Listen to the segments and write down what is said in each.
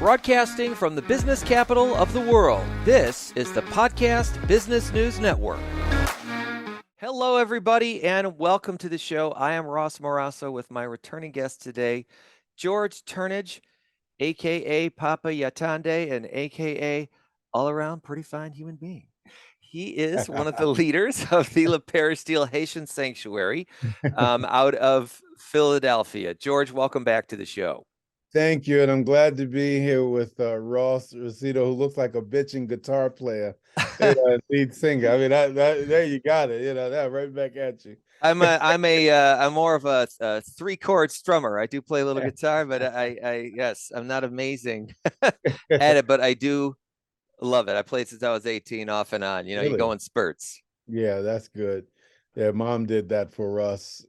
Broadcasting from the business capital of the world, this is the Podcast Business News Network. Hello, everybody, and welcome to the show. I am Ross Morasso with my returning guest today, George Turnage, a.k.a. Papa Yatande, and a.k.a. all-around pretty fine human being. He is one of the leaders of the Peristyle Haitian Sanctuary out of Philadelphia. George, welcome back to the show. Thank you, and I'm glad to be here with Ross Rosito, who looks like a bitching guitar player, lead singer. I mean, there you got it. That right back at you. I'm more of a three-chord strummer. I do play a little guitar, but I'm not amazing at it, but I do love it. I played since I was 18, off and on. Really? You go in spurts. Yeah, that's good. Yeah, Mom did that for us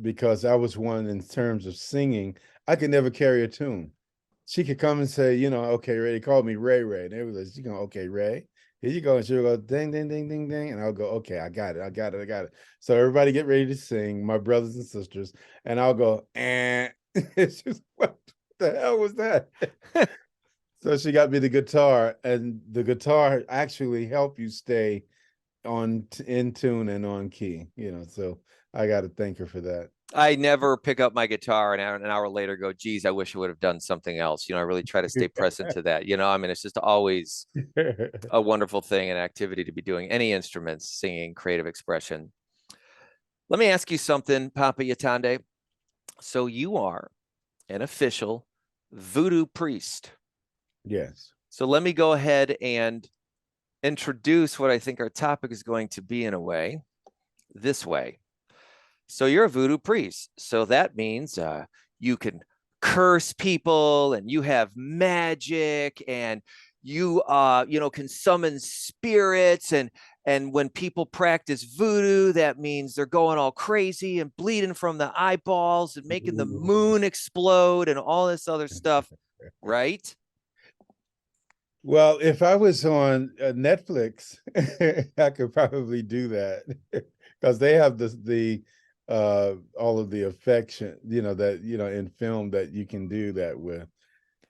because I was one in terms of singing. I could never carry a tune. She could come and say, okay, Ray. They called me Ray. And they was like, okay, Ray, here you go. And she'll go, ding, ding, ding, ding, ding. And I'll go, okay, I got it. So everybody get ready to sing, my brothers and sisters. And I'll go, it's just, what the hell was that? So she got me the guitar, and the guitar actually helped you stay in tune and on key, so I got to thank her for that. I never pick up my guitar and an hour later go, geez, I wish I would have done something else. I really try to stay present to that. It's just always a wonderful thing, an activity to be doing, any instruments, singing, creative expression. Let me ask you something, Papa Yatande. So you are an official voodoo priest. Yes. So let me go ahead and introduce what I think our topic is going to be in a way, this way. So you're a voodoo priest. So that means you can curse people, and you have magic, and you can summon spirits, and when people practice voodoo, that means they're going all crazy and bleeding from the eyeballs and making the moon explode and all this other stuff, right? Well, if I was on Netflix, I could probably do that because they have the all of the affection, that in film that you can do that with.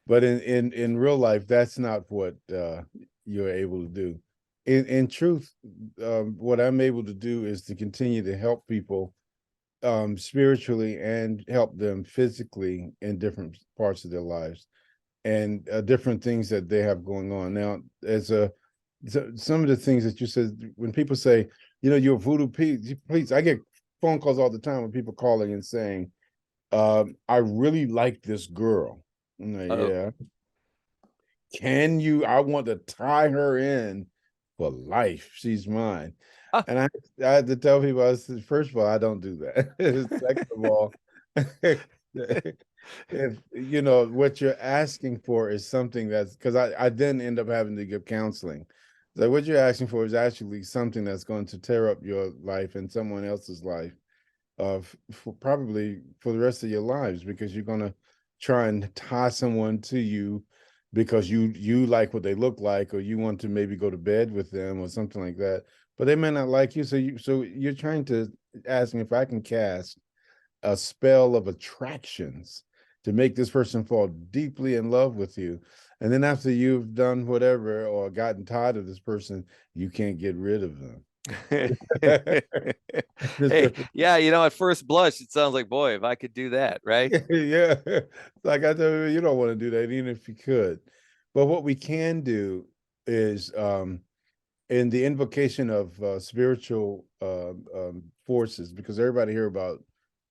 But in real life, that's not what you're able to do. In truth, what I'm able to do is to continue to help people spiritually and help them physically in different parts of their lives and different things that they have going on. Now, some of the things that you said, when people say, you're a voodoo priest, I get phone calls all the time with people calling and saying, I really like this girl. I'm like, yeah. I want to tie her in for life. She's mine. And I had to tell people, I said, first of all, I don't do that. Second of all, if what you're asking for is something that's, because I then end up having to give counseling. So what you're asking for is actually something that's going to tear up your life and someone else's life probably for the rest of your lives, because you're going to try and tie someone to you because you like what they look like, or you want to maybe go to bed with them or something like that, but they may not like you. So you're trying to ask me if I can cast a spell of attractions to make this person fall deeply in love with you. And then after you've done whatever or gotten tired of this person, you can't get rid of them. Hey, yeah, at first blush, it sounds like, boy, if I could do that, right? Yeah. Like I tell you don't want to do that, even if you could. But what we can do is in the invocation of spiritual forces, because everybody hear about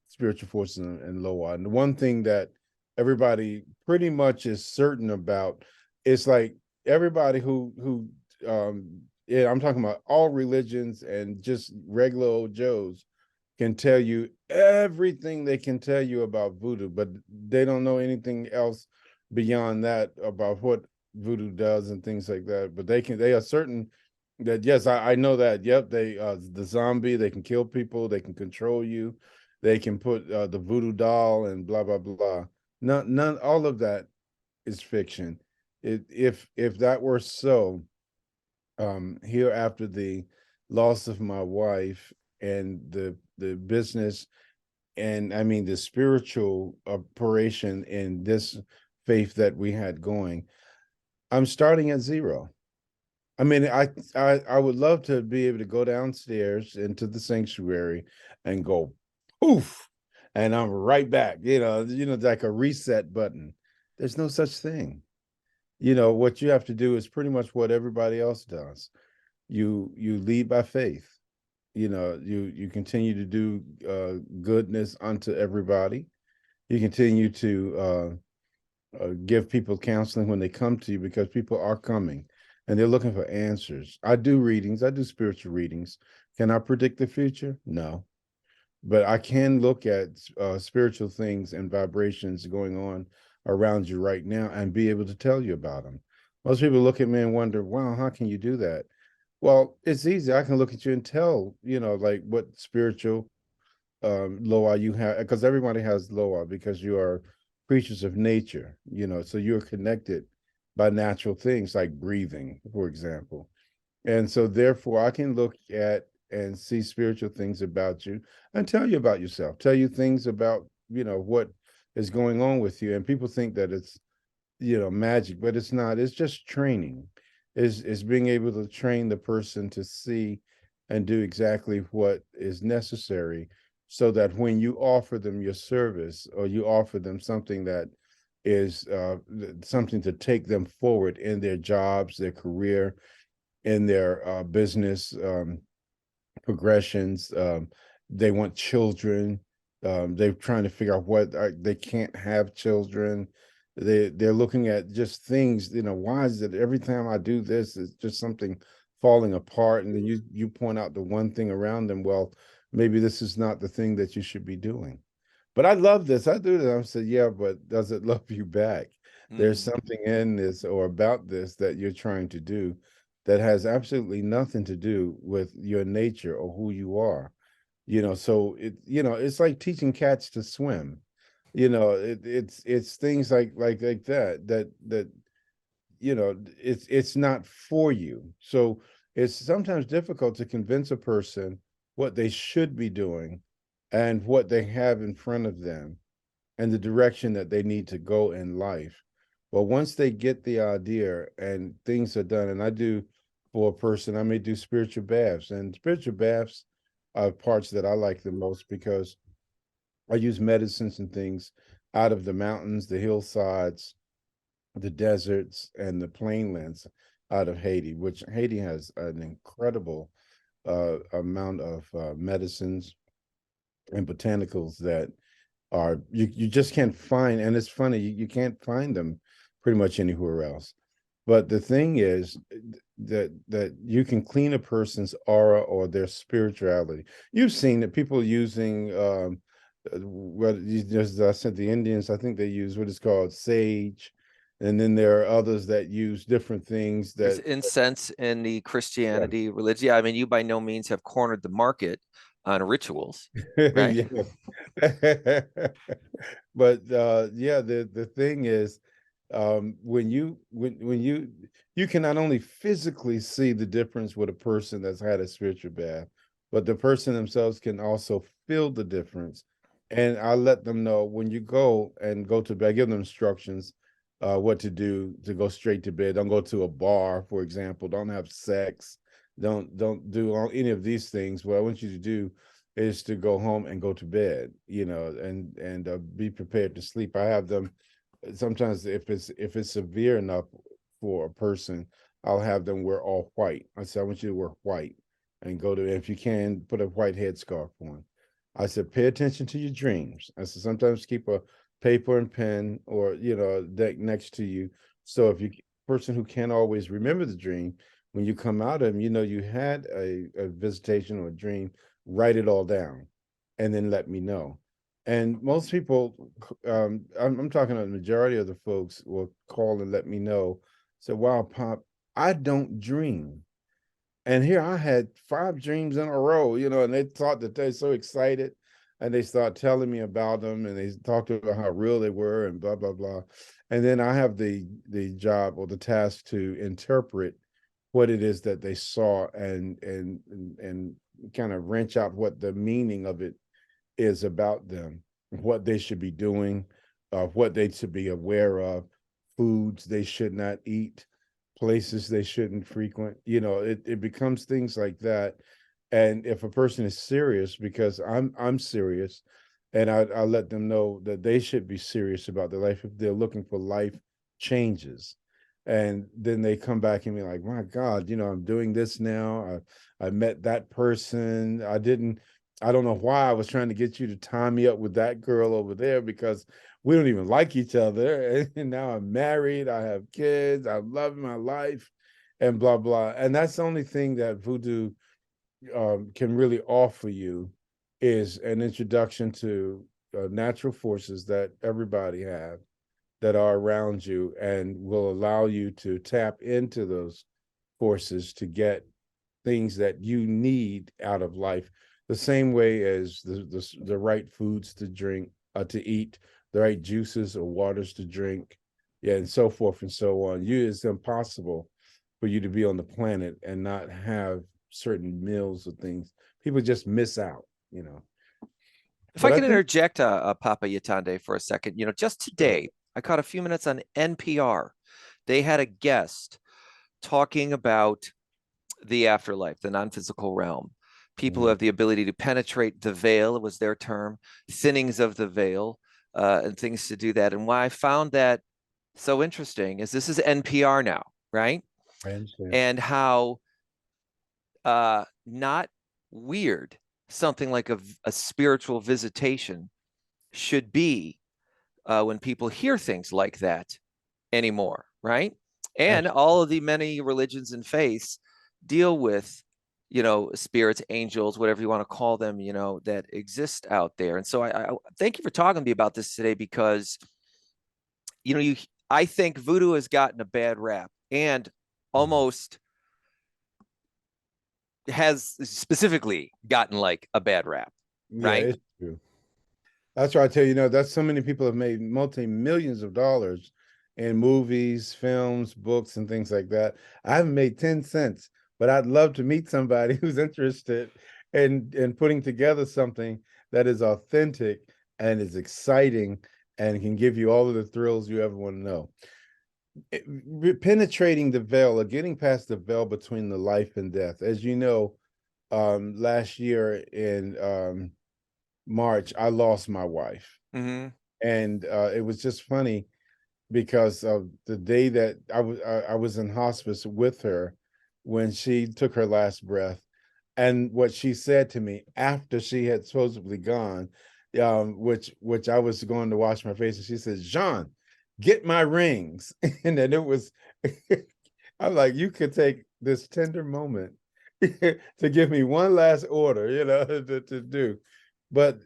spiritual forces in Loa. And the one thing that everybody pretty much is certain about is like everybody who I'm talking about all religions and just regular old Joes can tell you everything they can tell you about voodoo, but they don't know anything else beyond that about what voodoo does and things like that. But they are certain that, yes, I know that. Yep, the zombie, they can kill people, they can control you, they can put the voodoo doll and blah blah blah. None, all of that is fiction. If that were so, here after the loss of my wife and the business, and I mean the spiritual operation in this faith that we had going. I'm starting at zero. I mean, I would love to be able to go downstairs into the sanctuary and go poof, and I'm right back. Like a reset button. There's no such thing. What you have to do is pretty much what everybody else does. You lead by faith. You continue to do goodness unto everybody. You continue to give people counseling when they come to you, because people are coming and they're looking for answers. I do readings, I do spiritual readings. Can I predict the future? No, but I can look at spiritual things and vibrations going on around you right now and be able to tell you about them. Most people look at me and wonder, wow, how can you do that? Well, it's easy. I can look at you and tell, like what spiritual Loa you have, because everybody has Loa, because you are creatures of nature, so you're connected by natural things like breathing, for example. And so therefore I can look at and see spiritual things about you and tell you about yourself, tell you things about, what is going on with you. And people think that it's, magic, but it's not. It's just training. Is being able to train the person to see and do exactly what is necessary, so that when you offer them your service, or you offer them something that is something to take them forward in their jobs, their career, in their business progressions. They want children. They're trying to figure out what they can't have children. They're looking at just things. Why is it every time I do this, it's just something falling apart? And then you point out the one thing around them. Well, maybe this is not the thing that you should be doing. But I love this. I do that. I said, yeah, but does it love you back? There's Mm. something in this or about this that you're trying to do that has absolutely nothing to do with your nature or who you are. So it's like teaching cats to swim. It's things like that it's not for you. So it's sometimes difficult to convince a person what they should be doing and what they have in front of them and the direction that they need to go in life. But once they get the idea and things are done, and I do, for a person, I may do spiritual baths, and spiritual baths are parts that I like the most, because I use medicines and things out of the mountains, the hillsides, the deserts, and the plainlands out of Haiti, which Haiti has an incredible amount of medicines and botanicals that are you just can't find. And it's funny, you can't find them pretty much anywhere else. But the thing is that you can clean a person's aura or their spirituality. You've seen that people using what I said, the Indians, I think they use what is called sage, and then there are others that use different things There's that incense in the yeah. Christianity religion. Yeah, I mean, you by no means have cornered the market on rituals, right? Yes. But yeah, the thing is, when you can not only physically see the difference with a person that's had a spiritual bath, but the person themselves can also feel the difference. And I let them know when you go to bed, I give them instructions what to do to go straight to bed. Don't go to a bar, for example. Don't have sex. Don't do any of these things. What I want you to do is to go home and go to bed, and be prepared to sleep. I have them sometimes, if it's severe enough for a person, I'll have them wear all white. I said, I want you to wear white and go to, if you can, put a white headscarf on. I said, pay attention to your dreams. I said, sometimes keep a paper and pen, or a deck next to you. So if you person who can't always remember the dream, when you come out of them, you had a visitation or a dream, write it all down and then let me know. And most people, I'm talking about the majority of the folks, will call and let me know. Say, wow, Pop, I don't dream. And here I had 5 dreams in a row, and they thought that they're so excited, and they start telling me about them, and they talked about how real they were and blah, blah, blah. And then I have the job or the task to interpret what it is that they saw, and kind of wrench out what the meaning of it is about them, what they should be doing, what they should be aware of, foods they should not eat, places they shouldn't frequent. It becomes things like that. And if a person is serious, because I'm serious, and I let them know that they should be serious about their life if they're looking for life changes. And then they come back and be like, my God, I'm doing this now. I met that person. I don't know why I was trying to get you to tie me up with that girl over there because we don't even like each other. And now I'm married, I have kids, I love my life, and blah, blah. And that's the only thing that voodoo can really offer you is an introduction to natural forces that everybody have that are around you and will allow you to tap into those forces to get things that you need out of life, the same way as the right foods to drink, to eat, the right juices or waters to drink, yeah, and so forth and so on. It's impossible for you to be on the planet and not have certain meals or things. People just miss out. If I But I can think interject, Papa Yatande, for a second, just today, I caught a few minutes on NPR. They had a guest talking about the afterlife, the non-physical realm. People who have the ability to penetrate the veil, was their term, thinnings of the veil, and things to do that. And why I found that so interesting is this is NPR now, right? I understand. And how not weird something like a spiritual visitation should be when people hear things like that anymore, right? And Absolutely. all of the many religions and faiths deal with, spirits, angels, whatever you want to call them, that exist out there. And so I thank you for talking to me about this today because, I think voodoo has gotten a bad rap and almost has specifically gotten like a bad rap, Yeah, right? it's true. That's why I tell you, that's so many people have made multi-millions of dollars in movies, films, books, and things like that. I haven't made 10 cents, but I'd love to meet somebody who's interested in putting together something that is authentic and is exciting and can give you all of the thrills you ever want to know. Penetrating the veil or getting past the veil between the life and death. As you know, last year in March, I lost my wife. Mm-hmm. And it was just funny because of the day that I was in hospice with her when she took her last breath, and what she said to me after she had supposedly gone, which I was going to wash my face, and she said, "Jean, get my rings," and then it was, I'm like, you could take this tender moment to give me one last order, to do, but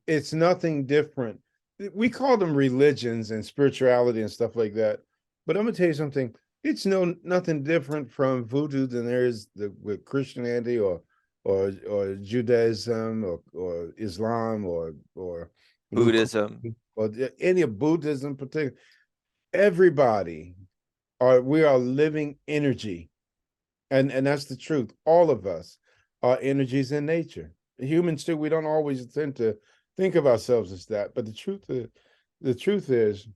it's nothing different. We call them religions and spirituality and stuff like that. But I'm gonna tell you something. It's nothing different from voodoo than there is with Christianity or Judaism or Islam or Buddhism. or any of Buddhism in particular. Everybody we are living energy, and that's the truth. All of us are energies in nature. Humans too. We don't always tend to think of ourselves as that, but the truth is,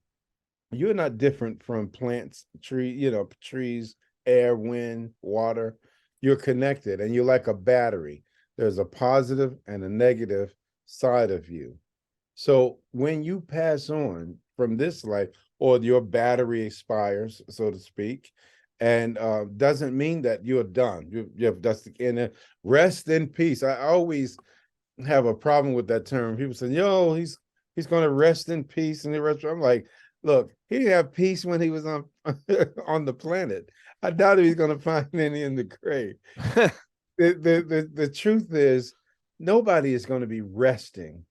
you're not different from plants, trees, air, wind, water. You're connected, and you're like a battery. There's a positive and a negative side of you. So when you pass on from this life, or your battery expires, so to speak, and doesn't mean that you're done. You have that's in rest in peace. I always have a problem with that term. People say, "Yo, he's going to rest in peace in the restaurant." I'm like, look, he didn't have peace when he was on on the planet. I doubt if he's going to find any in the grave. The truth is, nobody is going to be resting.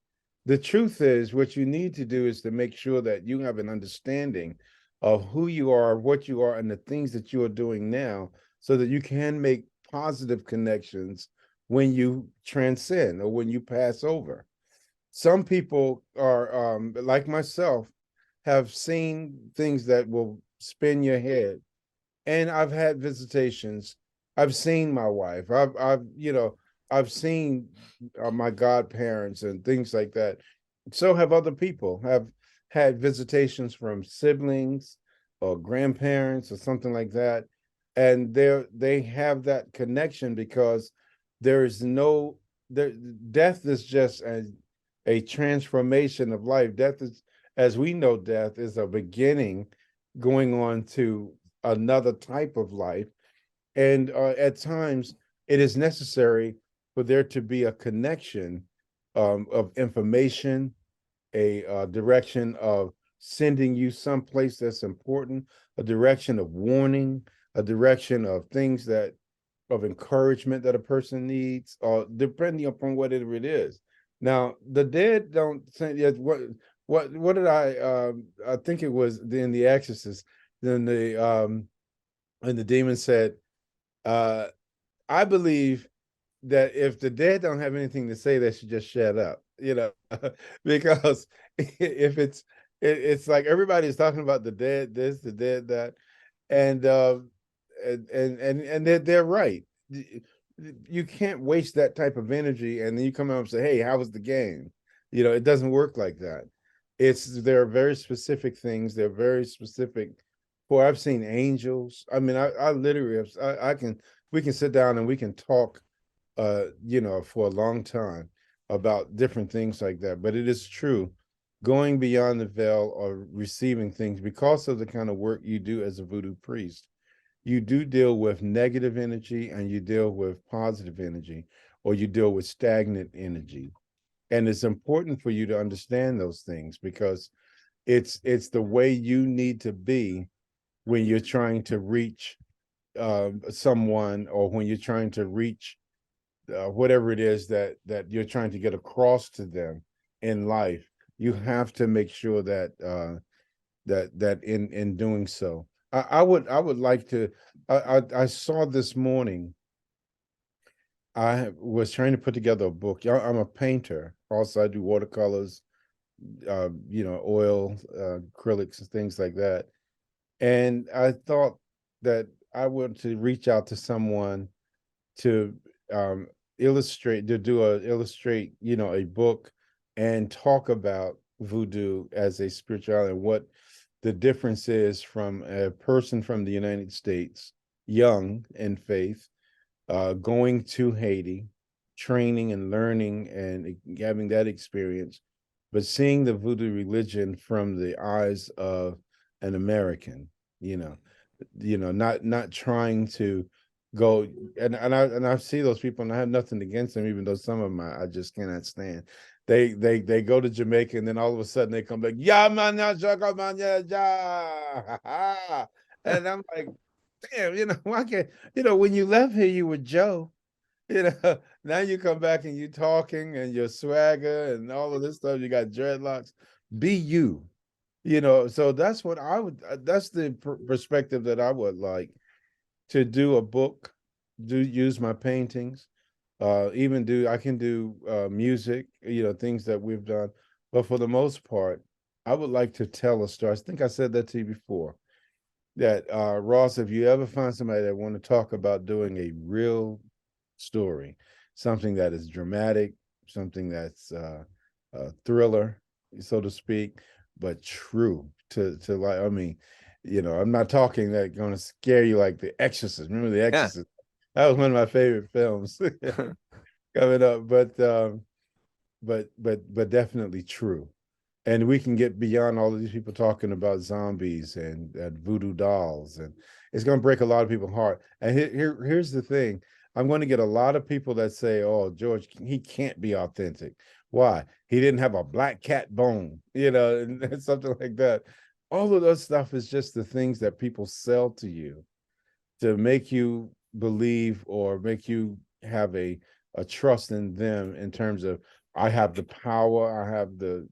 The truth is, what you need to do is to make sure that you have an understanding of who you are, what you are, and the things that you are doing now, so that you can make positive connections when you transcend or when you pass over. Some people are, like myself, have seen things that will spin your head, and I've had visitations. I've seen my wife. I've seen my godparents and things like that. So have other people have had visitations from siblings, or grandparents or something like that, and they have that connection because there is no there death is just a transformation of life. Death is, as we know, death is a beginning going on to another type of life, and at times it is necessary for there to be a connection of information, a direction of sending you someplace that's important, a direction of warning, a direction of things that of encouragement that a person needs, depending upon whatever it is. Now, the dead don't say yes. What did I think it was in The Exorcist. Then the and the demon said, uh, I believe that if the dead don't have anything to say, they should just shut up, because if it's like everybody's talking about the dead, this, the dead, that, and they're right. You can't waste that type of energy, and then you come out and say, "Hey, how was the game?" It doesn't work like that. There are very specific things. They're very specific. For I've seen angels. I mean, I literally have. I can. We can sit down and we can talk for a long time about different things like that. But it is true, going beyond the veil or receiving things because of the kind of work you do as a voodoo priest, you do deal with negative energy and you deal with positive energy, or you deal with stagnant energy. And it's important for you to understand those things because it's the way you need to be when you're trying to reach someone, or when you're trying to reach whatever it is that you're trying to get across to them in life. You have to make sure that that in doing so, I would like to. I saw this morning. I was trying to put together a book. I'm a painter. Also, I do watercolors, oil, acrylics, and things like that. And I thought that I wanted to reach out to someone to um, illustrate, a book and talk about voodoo as a spirituality and what the difference is from a person from the United States, young in faith, going to Haiti, training and learning and having that experience, but seeing the voodoo religion from the eyes of an American, you know, not trying to go, and I see those people, and I have nothing against them, even though some of them I just cannot stand. They go to Jamaica, and then all of a sudden they come back, yeah man, yeah, Jaga, man, yeah, ja. And I'm like, damn, why can't, when you left here, you were Joe, now you come back and you talking and your swagger and all of this stuff, you got dreadlocks, be you, so that's what I would, that's the perspective that I would like to do a book, do use my paintings, even do, I can do music, things that we've done. But for the most part, I would like to tell a story. I think I said that to you before, that Ross, if you ever find somebody that want to talk about doing a real story, something that is dramatic, something that's a thriller, so to speak, but true to like, I mean, I'm not talking that going to scare you like The Exorcist. Remember The Yeah. Exorcist? That was one of my favorite films coming up, but definitely true. And we can get beyond all of these people talking about zombies and voodoo dolls, and it's going to break a lot of people's heart. And here's the thing: I'm going to get a lot of people that say, "Oh, George, he can't be authentic. Why? He didn't have a black cat bone, and something like that." All of those stuff is just the things that people sell to you to make you believe or make you have a trust in them in terms of, I have the power, I have the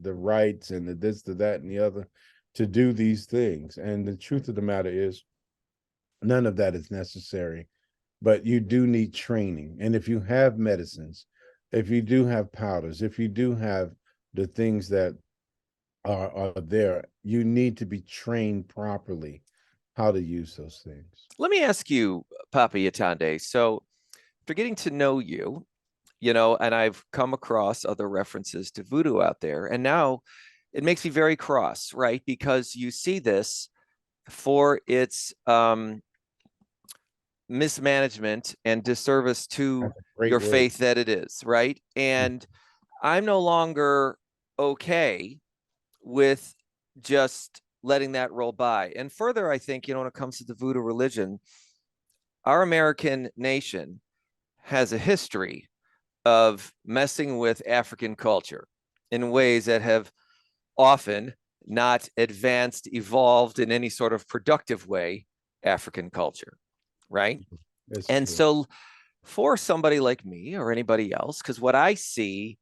rights and the this, the that, and the other to do these things. And the truth of the matter is, none of that is necessary. But you do need training. And if you have medicines, if you do have powders, if you do have the things that are there, you need to be trained properly how to use those things. Let me ask you, Papa Yatande. So, for getting to know you, and I've come across other references to voodoo out there, and now it makes me very cross, right? Because you see this for its mismanagement and disservice to That's a great your word. faith that it is, right? And I'm no longer okay with just letting that roll by. And further, I think, when it comes to the voodoo religion, our American nation has a history of messing with African culture in ways that have often not advanced, evolved in any sort of productive way, African culture, right? That's And true. so for somebody like me or anybody else, because what I see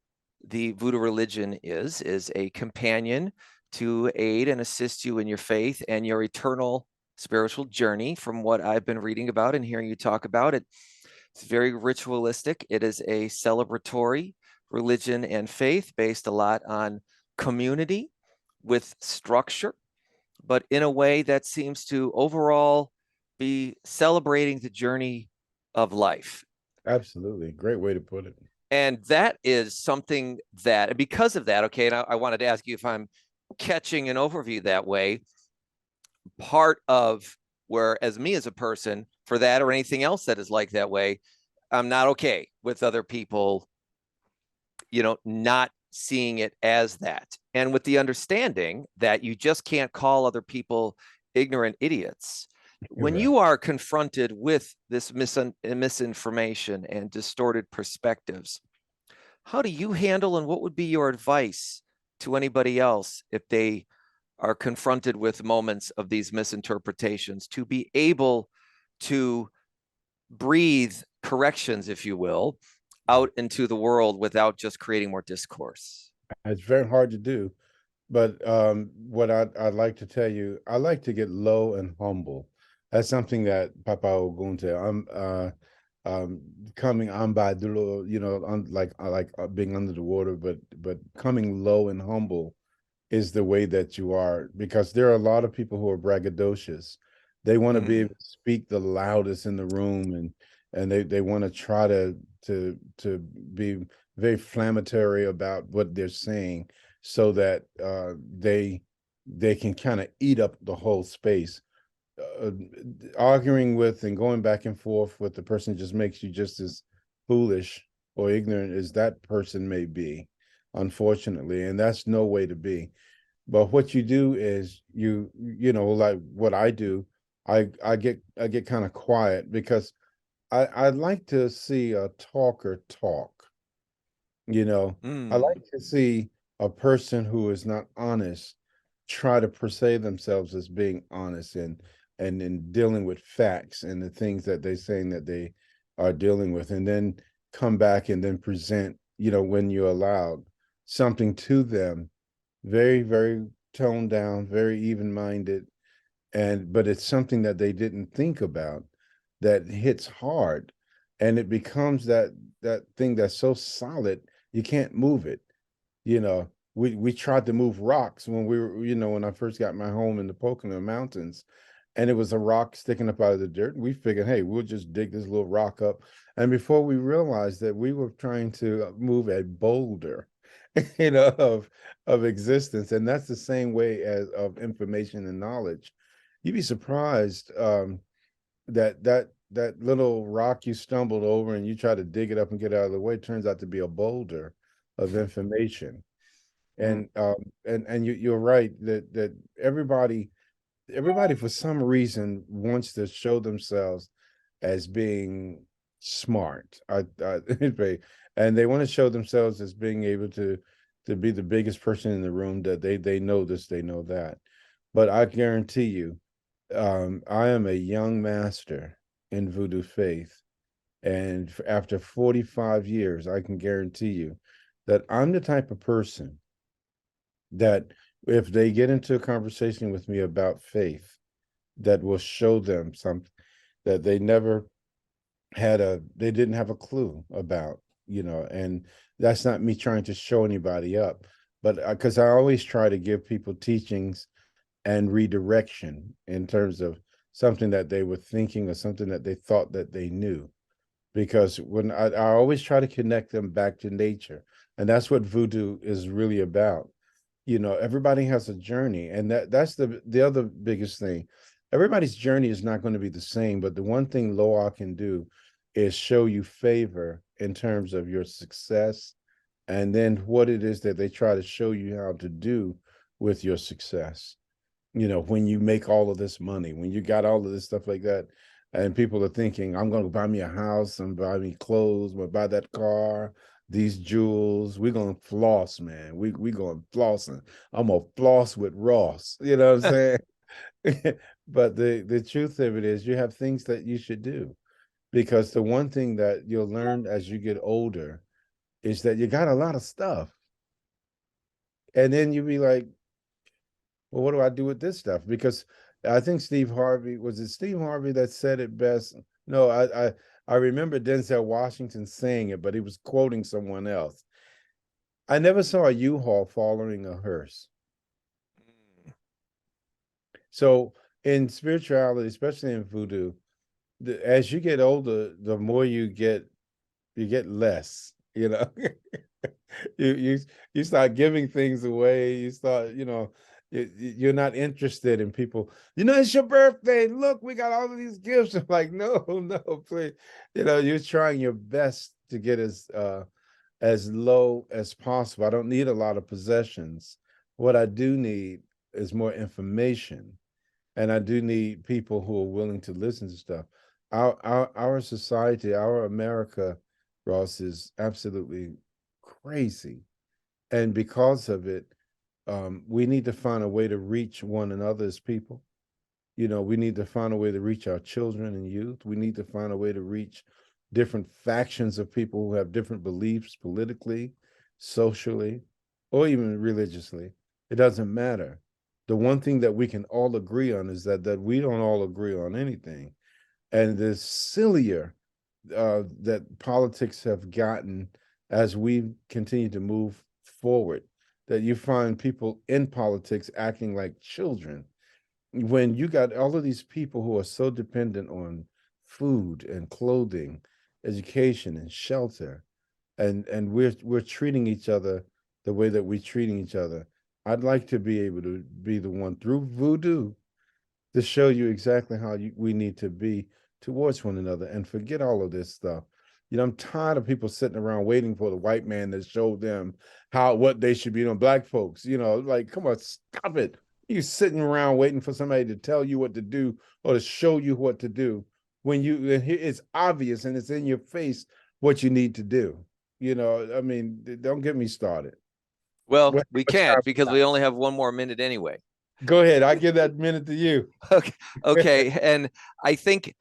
the voodoo religion is a companion to aid and assist you in your faith and your eternal spiritual journey. From what I've been reading about and hearing you talk about it, it's very ritualistic. It is a celebratory religion and faith based a lot on community with structure, but in a way that seems to overall be celebrating the journey of life. Absolutely. Great way to put it. And that is something that, because of that, okay, and I wanted to ask you if I'm catching an overview that way, part of where, as me as a person, for that or anything else that is like that way, I'm not okay with other people, not seeing it as that. And with the understanding that you just can't call other people ignorant idiots. You're When right. you are confronted with this misinformation and distorted perspectives, how do you handle, and what would be your advice to anybody else if they are confronted with moments of these misinterpretations, to be able to breathe corrections, if you will, out into the world without just creating more discourse? It's very hard to do. But what I'd like to tell you, I like to get low and humble. That's something that Papa Ogunte, um coming on by the little, being under the water, but coming low and humble is the way that you are, because there are a lot of people who are braggadocious. They want to be Mm. able to speak the loudest in the room, and they want to try to be very inflammatory about what they're saying, so that they can kind of eat up the whole space. uh, Arguing with and going back and forth with the person just makes you just as foolish or ignorant as that person may be, unfortunately, and that's no way to be. But what you do is like what I do, I get kind of quiet, because I'd like to see a talker talk. You know, I Mm. like to see a person who is not honest try to portray themselves as being honest, and in dealing with facts and the things that they're saying that they are dealing with, and then come back and then present, when you're allowed, something to them, very, very toned down, very even-minded, but it's something that they didn't think about, that hits hard, and it becomes that thing that's so solid you can't move it. We tried to move rocks when we were, when I first got my home in the Pocono Mountains, and it was a rock sticking up out of the dirt. We figured, hey, we'll just dig this little rock up, and before we realized that we were trying to move a boulder, of existence. And that's the same way as of information and knowledge. You'd be surprised, that little rock you stumbled over and you try to dig it up and get out of the way turns out to be a boulder of information. Mm. And you're right that everybody for some reason wants to show themselves as being smart. And they want to show themselves as being able to be the biggest person in the room, that they know this, they know that. But I guarantee you, I am a young master in voodoo faith, and after 45 years, I can guarantee you that I'm the type of person that, if they get into a conversation with me about faith, that will show them something that they didn't have a clue about, and that's not me trying to show anybody up, but because I always try to give people teachings and redirection in terms of something that they were thinking or something that they thought that they knew. Because when I always try to connect them back to nature, and that's what voodoo is really about. Everybody has a journey, and that's the other biggest thing. everybody's journey is not going to be the same, but the one thing Loa can do is show you favor in terms of your success, and then what it is that they try to show you how to do with your success. When you make all of this money, when you got all of this stuff like that, and people are thinking, I'm going to buy me a house and buy me clothes, I'm going to buy that car, these jewels, we're going to floss, man. We going flossing. I'm going to floss with Ross. You know what I'm saying? But the truth of it is you have things that you should do, because the one thing that you'll learn as you get older is that you got a lot of stuff. And then you'll be like, well, what do I do with this stuff? Because I think Steve Harvey, was it Steve Harvey that said it best? No, I remember Denzel Washington saying it, but he was quoting someone else. I never saw a U-Haul following a hearse. So in spirituality, especially in voodoo, as you get older, the more you get less. You start giving things away. You start, you're not interested in people. It's your birthday. Look, we got all of these gifts. I'm like, no, please. You're trying your best to get as low as possible. I don't need a lot of possessions. What I do need is more information, and I do need people who are willing to listen to stuff. Our society, our America, Ross, is absolutely crazy, and because of it, we need to find a way to reach one another as people. We need to find a way to reach our children and youth. We need to find a way to reach different factions of people who have different beliefs politically, socially, or even religiously. It doesn't matter. The one thing that we can all agree on is that we don't all agree on anything. And the sillier that politics have gotten as we continue to move forward, that you find people in politics acting like children, when you got all of these people who are so dependent on food and clothing, education and shelter, and we're treating each other the way that we're treating each other. I'd like to be able to be the one through voodoo to show you exactly how we need to be towards one another, and forget all of this stuff. I'm tired of people sitting around waiting for the white man to show them what they should be doing. Black folks, like, come on, stop it. You sitting around waiting for somebody to tell you what to do or to show you what to do, when it's obvious and it's in your face what you need to do. I mean, don't get me started. Well, we can't, because we only have one more minute anyway. Go ahead. I give that minute to you. Okay. And I think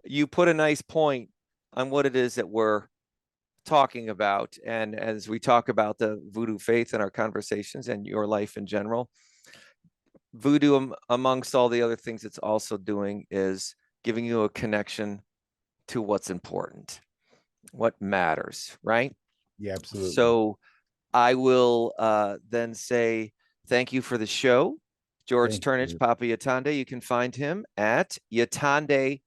you put a nice point on what it is that we're talking about. And as we talk about the voodoo faith in our conversations and your life in general, voodoo, amongst all the other things it's also doing, is giving you a connection to what's important, what matters, right? Yeah, absolutely. So I will then say thank you for the show, George Turnage, Papa Yatande. You can find him at yatande.com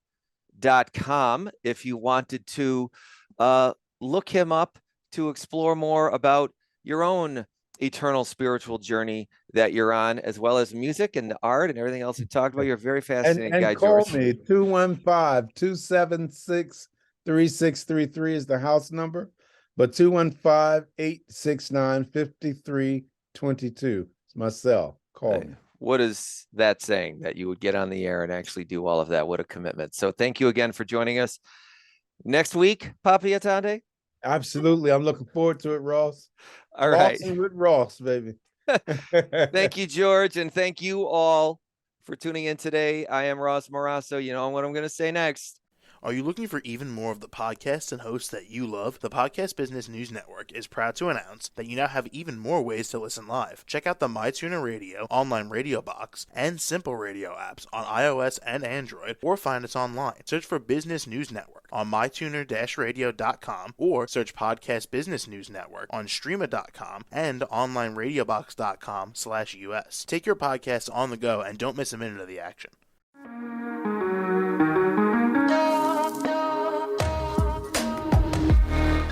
if you wanted to look him up to explore more about your own eternal spiritual journey that you're on, as well as music and art and everything else we talked about. You're a very fascinating guy, call George. Me 215-276-3633 is the house number, but 215-869-5322 is my cell. Call me. What is that saying, that you would get on the air and actually do all of that? What a commitment. So thank you again for joining us. Next week, Papa Yatande? Absolutely. I'm looking forward to it, Ross. All right. With Ross, baby. Thank you, George. And thank you all for tuning in today. I am Ross Morasso. You know what I'm going to say next. Are you looking for even more of the podcasts and hosts that you love? The Podcast Business News Network is proud to announce that you now have even more ways to listen live. Check out the MyTuner Radio, online radio box, and Simple Radio apps on iOS and Android, or find us online. Search for Business News Network on mytuner-radio.com, or search Podcast Business News Network on streama.com and onlineradiobox.com/US. Take your podcasts on the go and don't miss a minute of the action.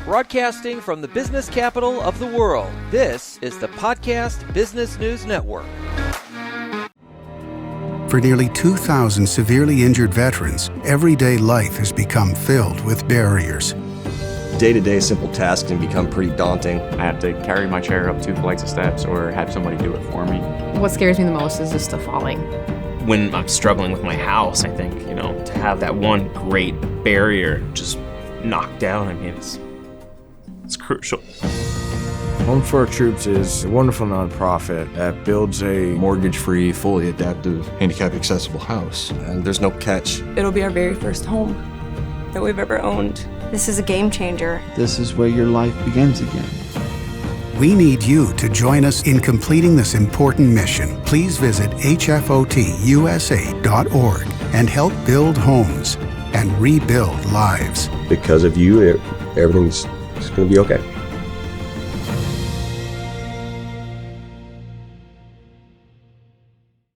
Broadcasting from the business capital of the world, this is the Podcast Business News Network. For nearly 2,000 severely injured veterans, everyday life has become filled with barriers. Day-to-day simple tasks can become pretty daunting. I have to carry my chair up 2 flights of steps or have somebody do it for me. What scares me the most is just the falling. When I'm struggling with my house, I think, to have that one great barrier just knocked down, it's crucial. Home for Our Troops is a wonderful nonprofit that builds a Mortgage-free, fully adaptive, handicap-accessible house. And there's no catch. It'll be our very first home that we've ever owned. This is a game changer. This is where your life begins again. We need you to join us in completing this important mission. Please visit hfotusa.org and help build homes and rebuild lives. Because of you, everything's going to be okay.